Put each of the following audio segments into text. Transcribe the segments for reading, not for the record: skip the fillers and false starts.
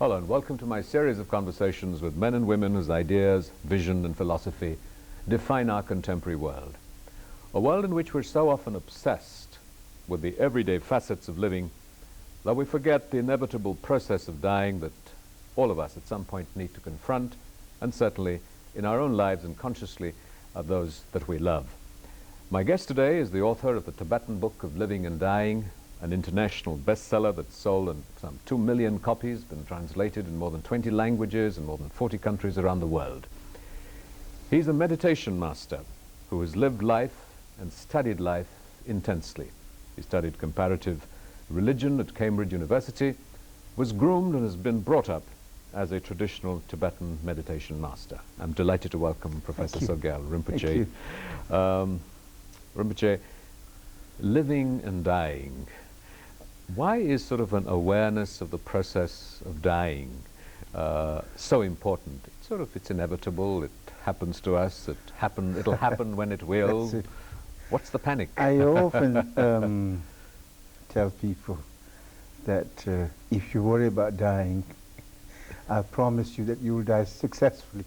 Hello and welcome to my series of conversations with men and women whose ideas, vision and philosophy define our contemporary world. A world in which we're so often obsessed with the everyday facets of living that we forget the inevitable process of dying that all of us at some point need to confront, and certainly in our own lives and consciously of those that we love. My guest today is the author of the Tibetan Book of Living and Dying, an international bestseller that's sold in some 2 million copies, been translated in more than 20 languages in more than 40 countries around the world. He's a meditation master who has lived life and studied life intensely. He studied comparative religion at Cambridge University, was groomed and has been brought up as a traditional Tibetan meditation master. I'm delighted to welcome Professor Sogyal Rinpoche. Rinpoche, living and dying. Why is sort of an awareness of the process of dying so important? It's inevitable, it happens to us, it'll happen when it will. What's the panic? I often tell people that if you worry about dying, I promise you that you will die successfully.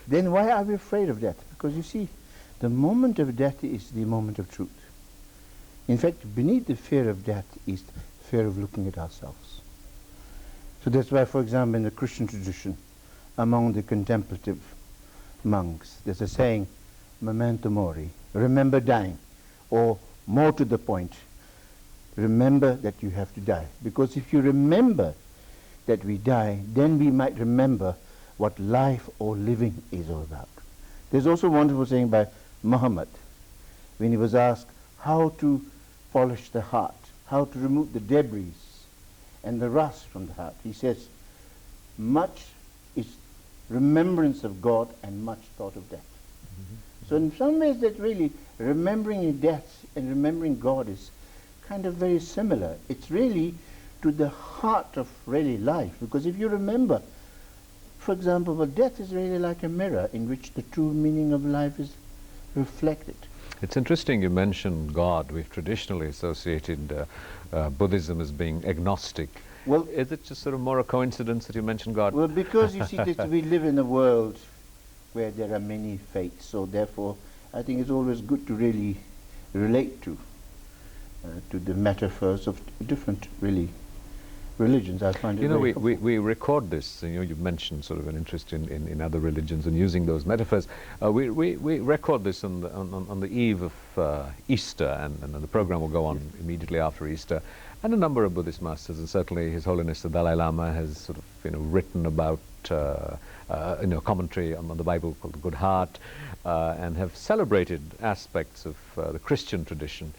Then why are we afraid of death? Because you see, the moment of death is the moment of truth. In fact, beneath the fear of death is the fear of looking at ourselves. So that's why, for example, in the Christian tradition, among the contemplative monks, there's a saying, memento mori, remember dying, or more to the point, remember that you have to die. Because if you remember that we die, then we might remember what life or living is all about. There's also a wonderful saying by Muhammad, when he was asked how to polish the heart, how to remove the debris and the rust from the heart. He says, much is remembrance of God and much thought of death. So in some ways that really remembering death and remembering God is kind of very similar. It's really to the heart of really life, because if you remember, for example, well, death is really like a mirror in which the true meaning of life is reflected. It's interesting you mentioned God. We've traditionally associated Buddhism as being agnostic. Well, is it just sort of more a coincidence that you mentioned God? Well, because you see, we live in a world where there are many faiths, so therefore I think it's always good to really relate to the metaphors of different religions. I find it we record this. You've mentioned sort of an interest in other religions and using those metaphors. We record this on the eve of Easter, and the program will go on immediately after Easter. And a number of Buddhist masters, and certainly His Holiness the Dalai Lama has sort of written about commentary on the Bible called The Good Heart, and have celebrated aspects of the Christian tradition.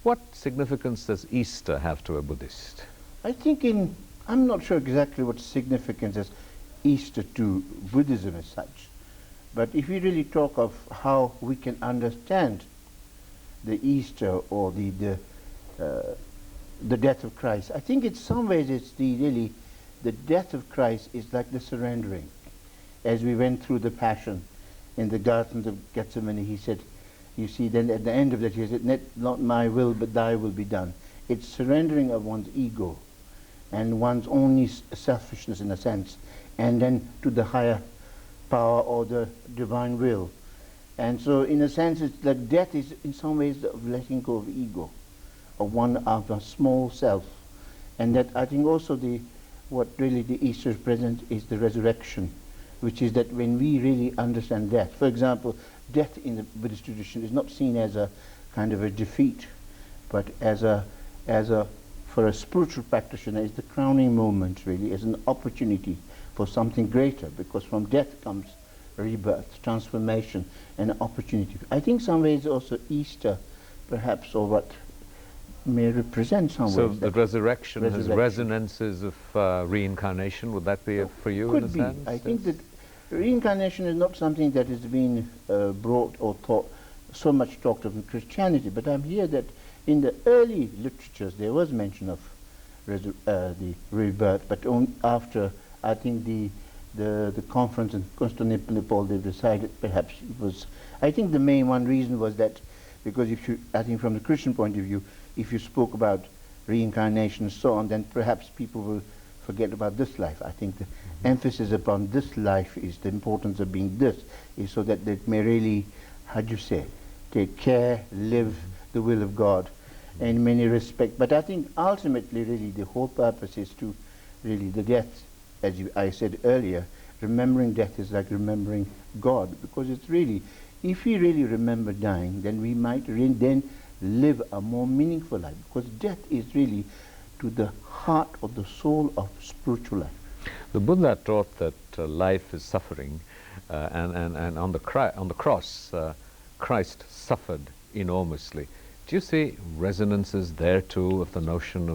What significance does Easter have to a Buddhist? I think I'm not sure exactly what significance has Easter to Buddhism as such, but if we really talk of how we can understand the Easter or the death of Christ, I think in some ways it's the death of Christ is like the surrendering. As we went through the Passion in the Garden of Gethsemane, he said, you see, then at the end of that he said, not my will but thy will be done. It's surrendering of one's ego and one's only selfishness in a sense, and then to the higher power or the divine will. And so in a sense it's like death is in some ways of letting go of ego, of a small self. And that I think also what really the Easter present is the resurrection, which is that when we really understand death. For example, death in the Buddhist tradition is not seen as a kind of a defeat, but for a spiritual practitioner, is the crowning moment, really, as an opportunity for something greater, because from death comes rebirth, transformation, and opportunity. I think some ways also Easter, perhaps, or what may represent some so ways. So the resurrection has resonances of reincarnation. Would that be for you in a sense? I think that reincarnation is not something that has been brought or taught, so much talked of in Christianity, but I'm here that in the early literatures there was mention of the rebirth, but after I think the conference in Constantinople they decided perhaps it was, I think the main one reason was that because I think from the Christian point of view, if you spoke about reincarnation and so on, then perhaps people will forget about this life. I think the emphasis upon this life is the importance of being this, is so that it may really, how do you say, take care, live the will of God in many respects. But I think ultimately really the whole purpose is to really the death, as I said earlier, remembering death is like remembering God, because it's really, if we really remember dying, then we might then live a more meaningful life, because death is really to the heart of the soul of spiritual life. The Buddha taught that life is suffering, and on the cross, Christ suffered enormously. Do you see resonances there too of the notion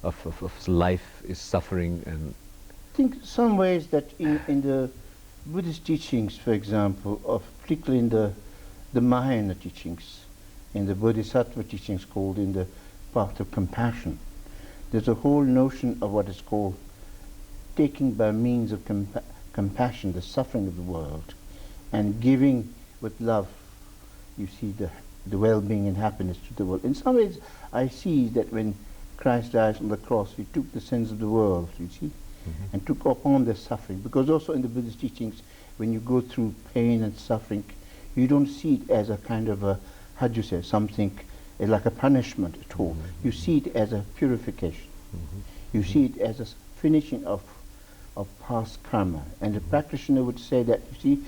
of life is suffering? And I think some ways that in the Buddhist teachings, for example, particularly in the Mahayana teachings, in the Bodhisattva teachings called in the path of compassion, there's a whole notion of what is called taking by means of compassion the suffering of the world and giving with love, you see, the well-being and happiness to the world. In some ways, I see that when Christ dies on the cross, he took the sins of the world, you see, and took upon their suffering. Because also in the Buddhist teachings, when you go through pain and suffering, you don't see it as a kind of a, how do you say, something like a punishment at all. You see it as a purification. You see it as a finishing of past karma. And the practitioner would say that, you see,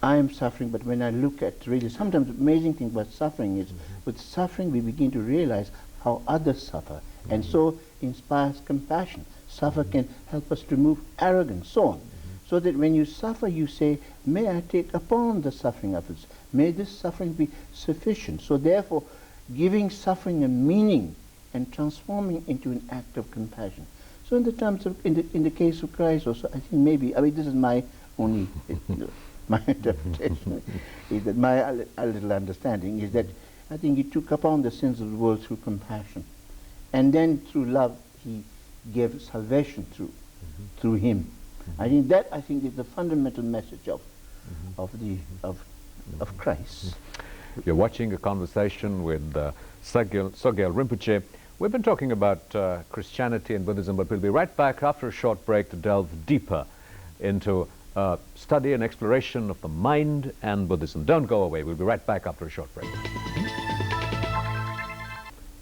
I am suffering, but when I look at really, sometimes the amazing thing about suffering is, with suffering we begin to realize how others suffer, and so inspires compassion. Suffer can help us remove arrogance, so on. So that when you suffer, you say, may I take upon the suffering of others, may this suffering be sufficient. So therefore, giving suffering a meaning and transforming into an act of compassion. So in the terms of, in the case of Christ also, I think maybe, I mean, this is my only, my interpretation, is that my a little understanding is that I think he took upon the sins of the world through compassion. And then through love, he gave salvation through him. I think that, I think, is the fundamental message of Christ. You're watching a conversation with Sogyal Rinpoche. We've been talking about Christianity and Buddhism, but we'll be right back after a short break to delve deeper into study and exploration of the mind and Buddhism. Don't go away. We'll be right back after a short break.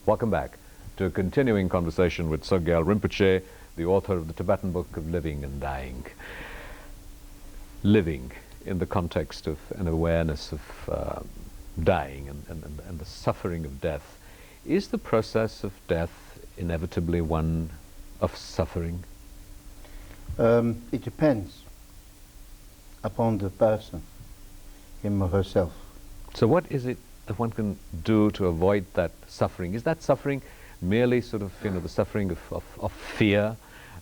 Welcome back to a continuing conversation with Sogyal Rinpoche, the author of the Tibetan Book of Living and Dying. Living in the context of an awareness of dying and the suffering of death. Is the process of death inevitably one of suffering? It depends upon the person, him or herself. So what is it that one can do to avoid that suffering? Is that suffering merely sort of, you know, the suffering of fear?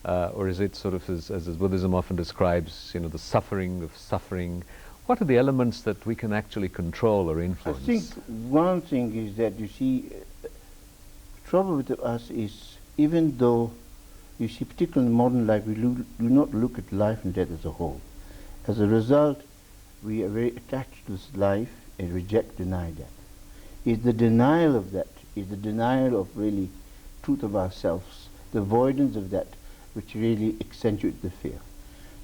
Or is it sort of, as Buddhism often describes, you know, the suffering of suffering? What are the elements that we can actually control or influence? I think one thing is that, you see, trouble with us is, even though, you see, particularly in modern life, we do not look at life and death as a whole. As a result, we are very attached to this life and reject, deny death. Is the denial of that, is the denial of really truth of ourselves, the avoidance of that, which really accentuates the fear.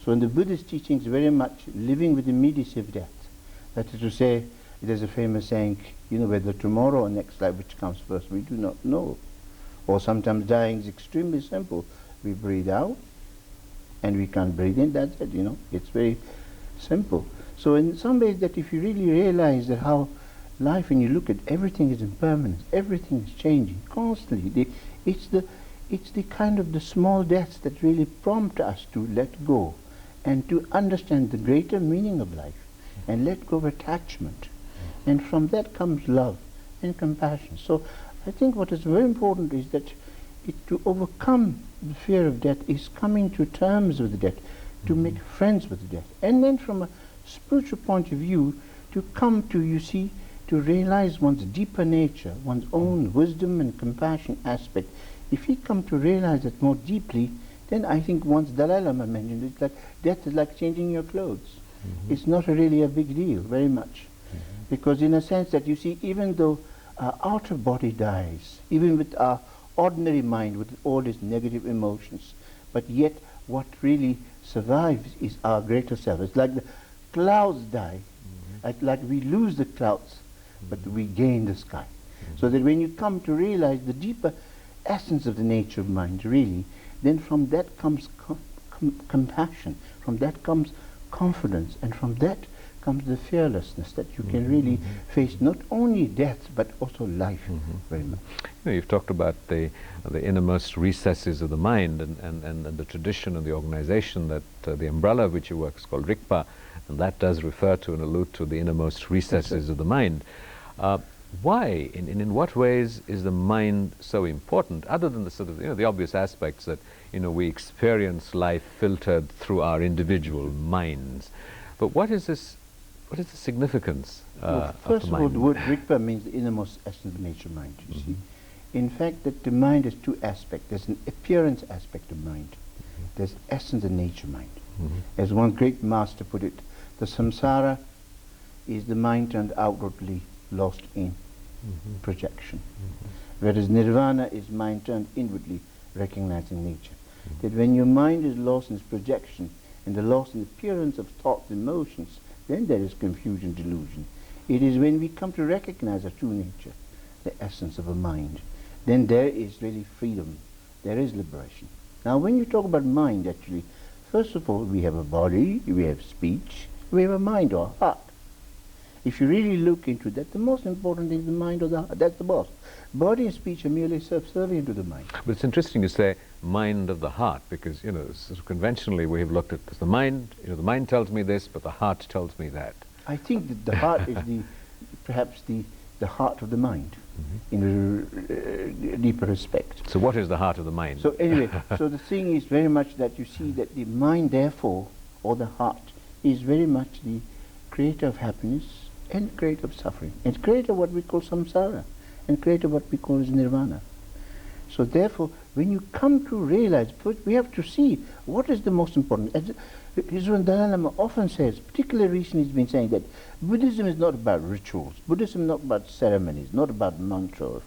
So in the Buddhist teachings, very much living with the immediacy of death. That is to say, there's a famous saying, you know, whether tomorrow or next life, which comes first, we do not know. Or sometimes dying is extremely simple. We breathe out, and we can't breathe in, that's it, you know. It's very simple. So in some ways, that if you really realize that how life, when you look at everything is impermanent, everything is changing constantly, it's the kind of the small deaths that really prompt us to let go and to understand the greater meaning of life and let go of attachment. And from that comes love and compassion. So I think what is very important is that to overcome the fear of death is coming to terms with death, to make friends with death. And then from a spiritual point of view, to come to, you see, to realize one's deeper nature, one's own wisdom and compassion aspect. If we come to realize it more deeply, then I think once Dalai Lama mentioned, it's like death is like changing your clothes. It's not really a big deal, very much. Because in a sense that, you see, even though our outer body dies, even with our ordinary mind, with all its negative emotions, but yet what really survives is our greater self. It's like the clouds die, like we lose the clouds, but we gain the sky. So that when you come to realize the deeper essence of the nature of mind, really, then from that comes compassion, from that comes confidence, and from that comes the fearlessness that you can really face not only death but also life very much. You've talked about the innermost recesses of the mind, and the tradition and the organization that the umbrella of which you work is called Rigpa, and that does refer to and allude to the innermost recesses of the mind. Why, in what ways is the mind so important, other than the sort of, the obvious aspects that, we experience life filtered through our individual minds? But what is the significance well, of first the of all, mind? the word Rigpa means the innermost essence of nature mind, you see. In fact, that the mind has two aspects. There's an appearance aspect of mind. There's essence and nature mind. As one great master put it, the samsara is the mind turned outwardly, lost in projection. Whereas nirvana is mind turned inwardly, recognizing nature. That when your mind is lost in its projection and the loss in the appearance of thoughts and emotions, then there is confusion, delusion. It is when we come to recognize our true nature, the essence of a mind, then there is really freedom, there is liberation. Now when you talk about mind, actually, first of all, we have a body, we have speech, we have a mind or a heart. If you really look into that, the most important thing is the mind or the heart. That's the boss. Body and speech are merely subservient to the mind. But it's interesting you say mind of the heart, because sort of conventionally we have looked at the mind. The mind tells me this, but the heart tells me that. I think that the heart is perhaps the heart of the mind, in a deeper respect. So what is the heart of the mind? So anyway, so the thing is very much that you see that the mind, therefore, or the heart, is very much the creator of happiness and creator of suffering, and creator of what we call samsara, and creator of what we call as nirvana. So therefore, when you come to realize, we have to see what is the most important. As His Dalai Lama often says, particularly recently he's been saying that Buddhism is not about rituals, Buddhism is not about ceremonies, not about mantra or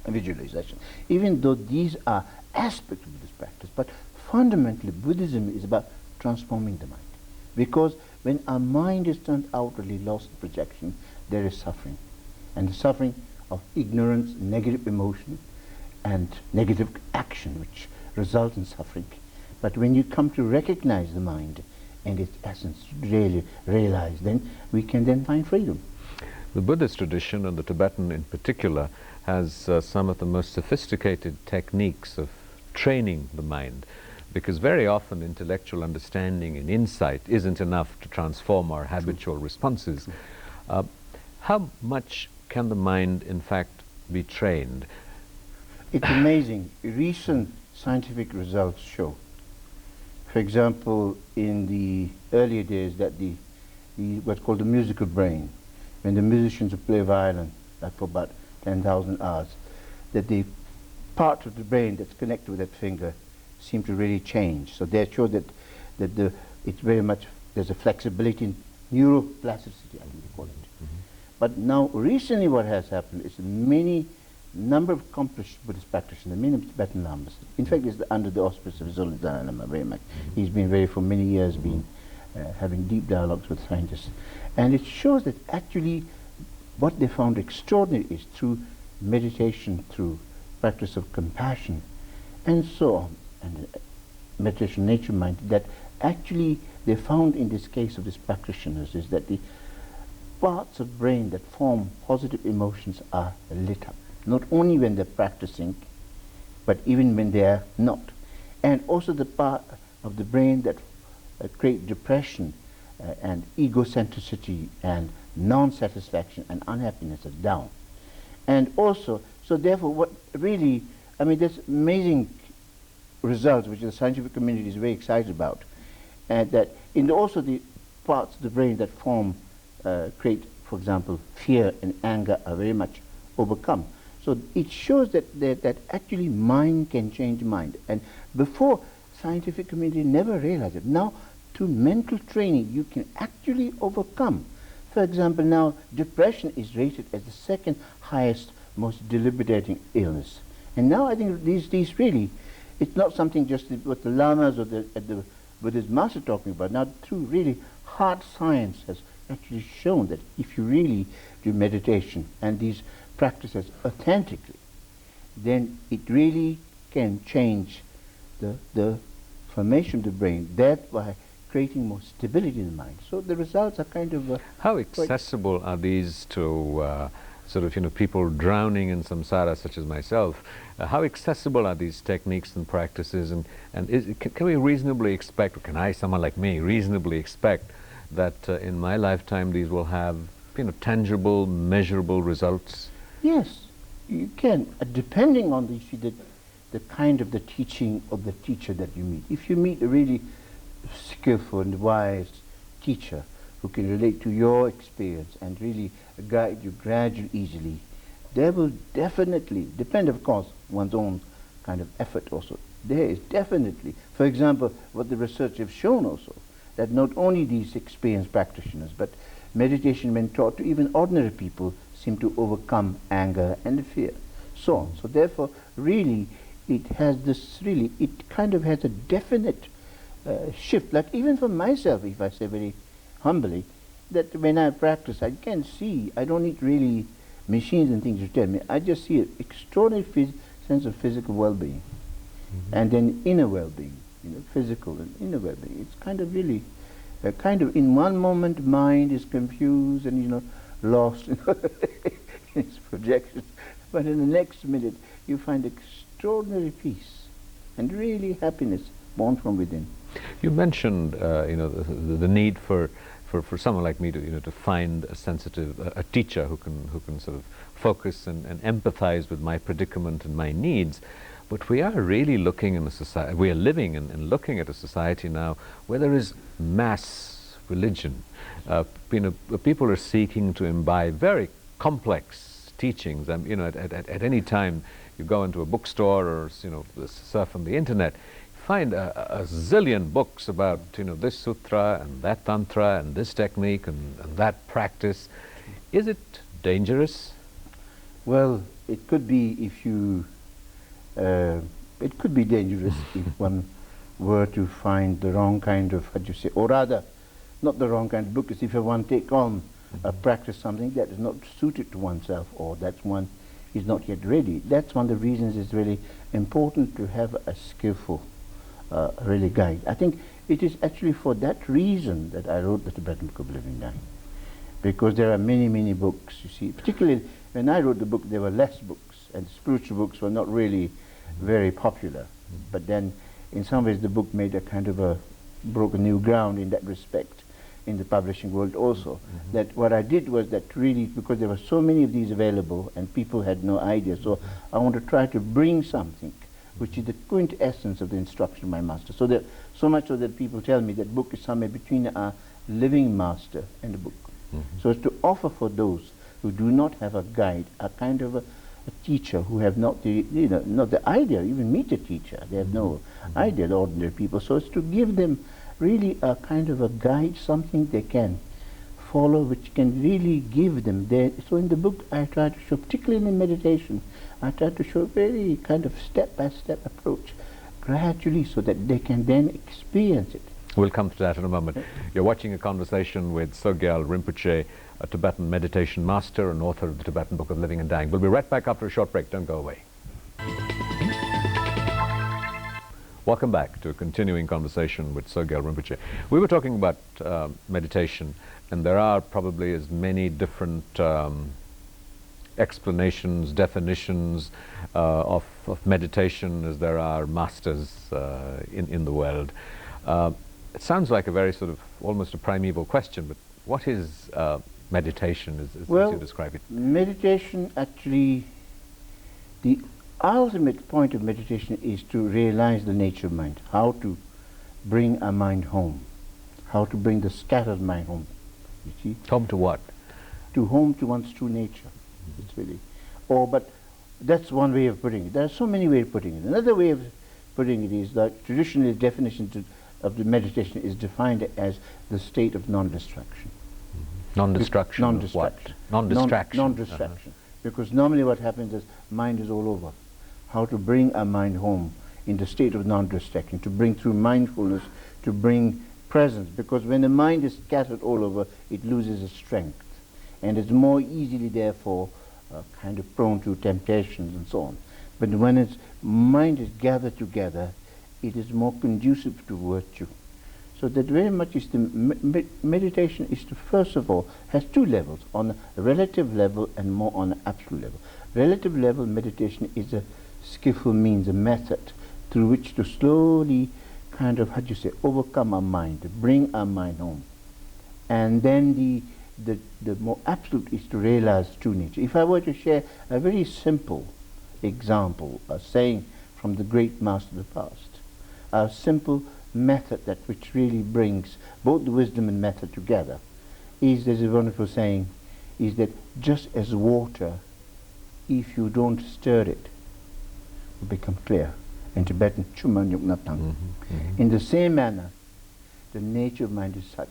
visualization, even though these are aspects of Buddhist practice, but fundamentally Buddhism is about transforming the mind. Because when our mind is turned outwardly, lost in projection, there is suffering. And the suffering of ignorance, negative emotion, and negative action, which results in suffering. But when you come to recognize the mind and its essence, really realize, then we can then find freedom. The Buddhist tradition, and the Tibetan in particular, has some of the most sophisticated techniques of training the mind, because very often intellectual understanding and insight isn't enough to transform our habitual responses. How much can the mind, in fact, be trained? It's amazing. Recent scientific results show, for example, in the earlier days, that the what's called the musical brain, when the musicians would play violin, like for about 10,000 hours, that the part of the brain that's connected with that finger seem to really change. So they show that it's very much, there's a flexibility in neuroplasticity, I think they call it. But now recently what has happened is number of accomplished Buddhist practitioners, many Tibetan lamas. In fact, it's under the auspice of His Holiness Dalai Lama very much. He's been for many years having deep dialogues with scientists. And it shows that actually what they found extraordinary is through meditation, through practice of compassion, and so on, and meditation, nature mind, that actually they found in this case of these practitioners is that the parts of brain that form positive emotions are lit up, not only when they're practicing, but even when they are not. And also the part of the brain that create depression and egocentricity and non-satisfaction and unhappiness are down. And also, so therefore what really, I mean, there's amazing results which the scientific community is very excited about, and that also the parts of the brain that create, for example, fear and anger are very much overcome. So it shows that actually mind can change mind. And before, scientific community never realized it. Now, through mental training, you can actually overcome. For example, now depression is rated as the second highest, most debilitating illness. And now I think these really, it's not something just what the lamas or the Buddhist master talking about. Now, through really hard science has actually shown that if you really do meditation and these practices authentically, then it really can change the formation of the brain, thereby creating more stability in the mind. So the results are kind of... how accessible are these to sort of, you know, people drowning in samsara such as myself? How accessible are these techniques and practices, and can we reasonably expect, or can I, someone like me, reasonably expect that in my lifetime these will have, you know, tangible, measurable results? Yes, you can, depending on the kind of the teaching of the teacher that you meet. If you meet a really skillful and wise teacher who can relate to your experience and really guide you gradually, easily, there will definitely, depend of course one's own kind of effort also, there is definitely, for example, what the research have shown also, that not only these experienced practitioners, but meditation when taught to even ordinary people seem to overcome anger and fear, so on. So therefore, really, it has this, really, it kind of has a definite shift. Like even for myself, if I say very humbly, that when I practice, I can see, I don't need really machines and things to tell me, I just see an extraordinary sense of physical well-being, and then inner well-being, you know, physical and inner well-being. It's kind of really, kind of in one moment mind is confused and, you know, lost in its projections, but in the next minute you find extraordinary peace and really happiness born from within. You mentioned, you know, the need for someone like me to, you know, to find a sensitive, a teacher who can sort of focus and empathize with my predicament and my needs. But we are really looking in a society, we are living and looking at a society now where there is mass religion. You know, people are seeking to imbibe very complex teachings. You know, at any time you go into a bookstore or, you know, surf on the internet, find a zillion books about, you know, this sutra and that tantra and this technique and that practice. Is it dangerous? Well, it could be if you, it could be dangerous if one were to find the wrong kind of, how do you say, or rather, not the wrong kind of book, is if one take on practice something that is not suited to oneself, or that one is not yet ready. That's one of the reasons it's really important to have a skillful really guide. I think it is actually for that reason that I wrote the Tibetan Book of Living Dying, because there are many, many books, you see. Particularly when I wrote the book, there were less books, and spiritual books were not really very popular. But then, in some ways, the book made a kind of a, broke a new ground in that respect in the publishing world also. That what I did was that really, because there were so many of these available and people had no idea, so I want to try to bring something which is the quintessence of the instruction of my master. So that, so much so that people tell me that book is somewhere between a living master and a book. So as to offer for those who do not have a guide, a kind of a teacher who have not the, you know, not the idea, even meet a teacher, they have no idea, the ordinary people. So it's to give them really a kind of a guide, something they can follow, which can really give them their. So in the book I try to show, particularly in meditation, I try to show a very kind of step-by-step approach, gradually, so that they can then experience it. We'll come to that in a moment. You're watching a conversation with Sogyal Rinpoche, a Tibetan meditation master and author of the Tibetan Book of Living and Dying. We'll be right back after a short break. Don't go away. Welcome back to a continuing conversation with Sogyal Rinpoche. We were talking about meditation, and there are probably as many different explanations, definitions of meditation as there are masters in the world. It sounds like a very sort of almost a primeval question, but what is meditation as you describe it? Meditation, actually, the ultimate point of meditation is to realize the nature of mind, how to bring a mind home, how to bring the scattered mind home. You see? Home to what? To home to one's true nature. It's really, but that's one way of putting it. There are so many ways of putting it. Another way of putting it is that traditionally the definition of the meditation is defined as the state of non-distraction. Non-destruction. Non-distraction. Non-distraction. Non-distraction. Because normally what happens is mind is all over. How to bring a mind home in the state of non-distraction, to bring through mindfulness, to bring presence, because when the mind is scattered all over, it loses its strength, and it's more easily, therefore, kind of prone to temptations and so on. But when its mind is gathered together, it is more conducive to virtue. So that very much is the meditation is to, first of all, has two levels, on a relative level and more on an absolute level. Relative level meditation is a skillful means, a method through which to slowly kind of, how do you say, overcome our mind, to bring our mind home. And then the more absolute is to realize true nature. If I were to share a very simple example, a saying from the great master of the past, a simple method that which really brings both the wisdom and method together, is, there's a wonderful saying, is that just as water, if you don't stir it, will become clear. In Tibetan, chuman yuk natang. In the same manner, the nature of mind is such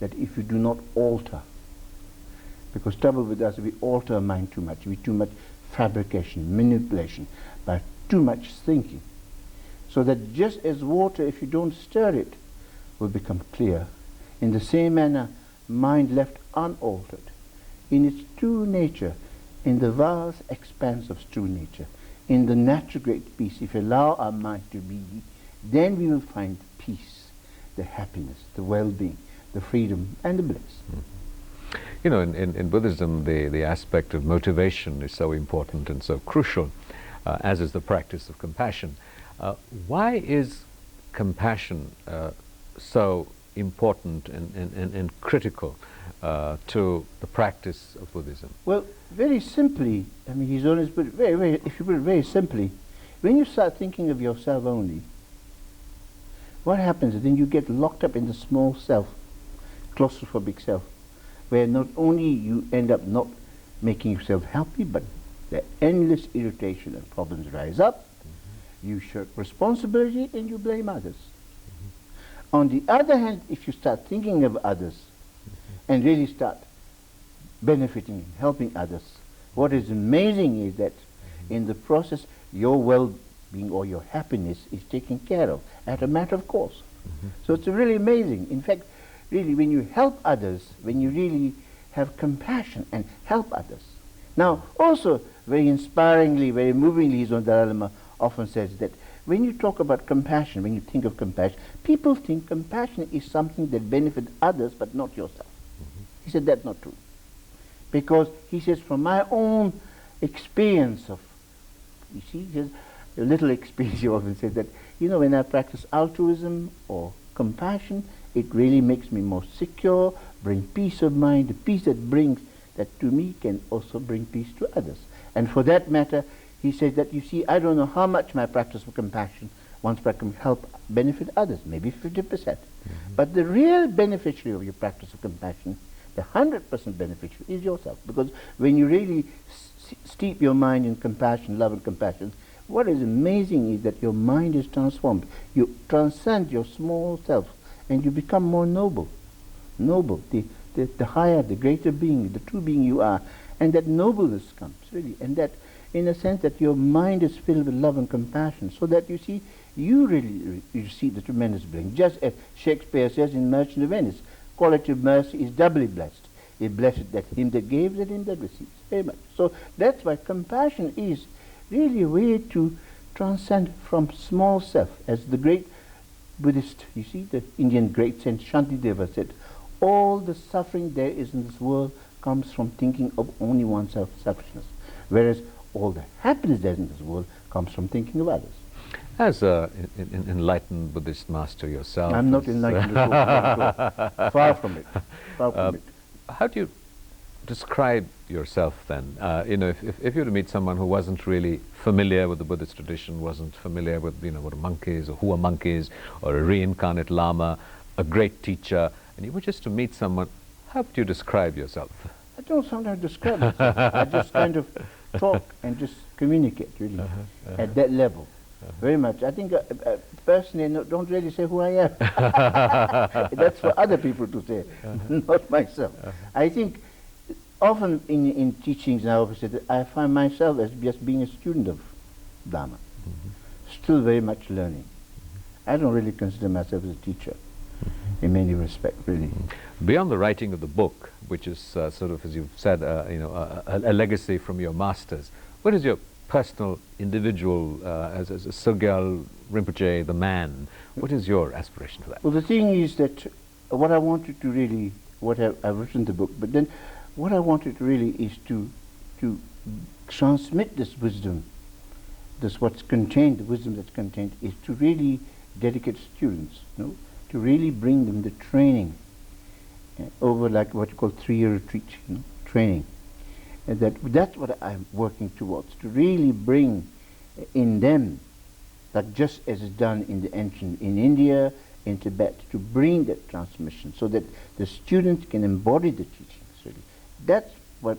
that if you do not alter, because trouble with us, we alter our mind too much, we too much fabrication, manipulation, by too much thinking. So that just as water, if you don't stir it, will become clear. In the same manner, mind left unaltered, in its true nature, in the vast expanse of true nature, in the natural great peace, if you allow our mind to be, then we will find peace, the happiness, the well-being, the freedom, and the bliss. You know, in Buddhism, the aspect of motivation is so important and so crucial, as is the practice of compassion. Why is compassion so important and critical to the practice of Buddhism? Well, very simply, I mean, he's always put it if you put it very simply, when you start thinking of yourself only, what happens is then you get locked up in the small self, claustrophobic self, where not only you end up not making yourself happy, but the endless irritation and problems rise up. You shirk responsibility and you blame others. On the other hand, if you start thinking of others and really start benefiting and helping others, what is amazing is that in the process your well-being or your happiness is taken care of as a matter of course. So it's really amazing. In fact, really, when you help others, when you really have compassion and help others. Now, also very inspiringly, very movingly, His Honour Dalai Lama often says that when you talk about compassion, when you think of compassion, people think compassion is something that benefits others but not yourself. He said that's not true. Because he says, from my own experience of, you see, just a little experience, he often said that, you know, when I practice altruism or compassion, it really makes me more secure, bring peace of mind. The peace that brings that to me can also bring peace to others. And for that matter, he said that, you see, I don't know how much my practice of compassion, once I can help benefit others, maybe 50%. But the real beneficiary of your practice of compassion, the 100% beneficiary, is yourself. Because when you really steep your mind in compassion, love and compassion, what is amazing is that your mind is transformed. You transcend your small self and you become more noble. Noble, the higher, the greater being, the true being you are. And that nobleness comes, really. And that, in a sense, that your mind is filled with love and compassion, so that you see, you really receive the tremendous blessing. Just as Shakespeare says in Merchant of Venice, quality of mercy is doubly blessed. It blessed that him that gave, that him that receives. Very much. So that's why compassion is really a way to transcend from small self. As the great Buddhist, you see, the Indian great saint Shantideva said, all the suffering there is in this world comes from thinking of only oneself, selfishness. Whereas all the happiness there in this world comes from thinking of others. As an enlightened Buddhist master yourself... I'm not enlightened at all. Far from it. Far from it. How do you describe yourself then? You know, if you were to meet someone who wasn't really familiar with the Buddhist tradition, wasn't familiar with, you know, what a monk is, or who a monk is, or a reincarnate lama, a great teacher, and you were just to meet someone, how would you describe yourself? I don't sometimes describe myself. I just kind of talk and just communicate, really, at that level. Very much. I think personally, don't really say who I am. That's for other people to say, not myself. I think often in teachings now, I find myself as just being a student of Dharma. still very much learning. I don't really consider myself as a teacher in many respects, really. Beyond the writing of the book, which is sort of, as you've said, you know, a legacy from your masters, what is your personal, individual, as a Sogyal Rinpoche, the man, what is your aspiration for that? Well, the thing is that what I wanted to really, I've written the book, but then what I wanted really is to transmit this wisdom, what's contained, the wisdom that's contained, is to really dedicate students, you know, to really bring them the training over like what you call 3-year retreat, you know, training. And that's what I'm working towards, to really bring in them, like just as is done in the ancient, in India, in Tibet, to bring that transmission so that the students can embody the teachings, really. That's what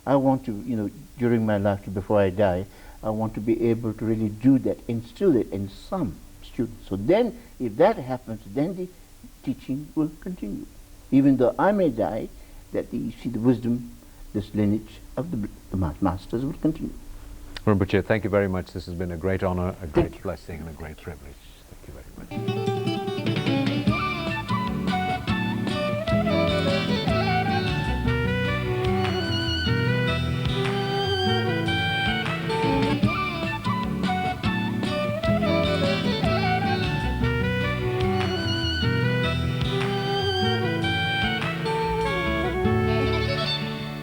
I want to, you know, during my life, before I die, I want to be able to really do that, instill it in some students. So then, if that happens, then the teaching will continue. Even though I may die, that you see the wisdom, this lineage of the masters will continue. Rinpoche, thank you very much. This has been a great honor, a great blessing, and a great privilege. Thank you very much.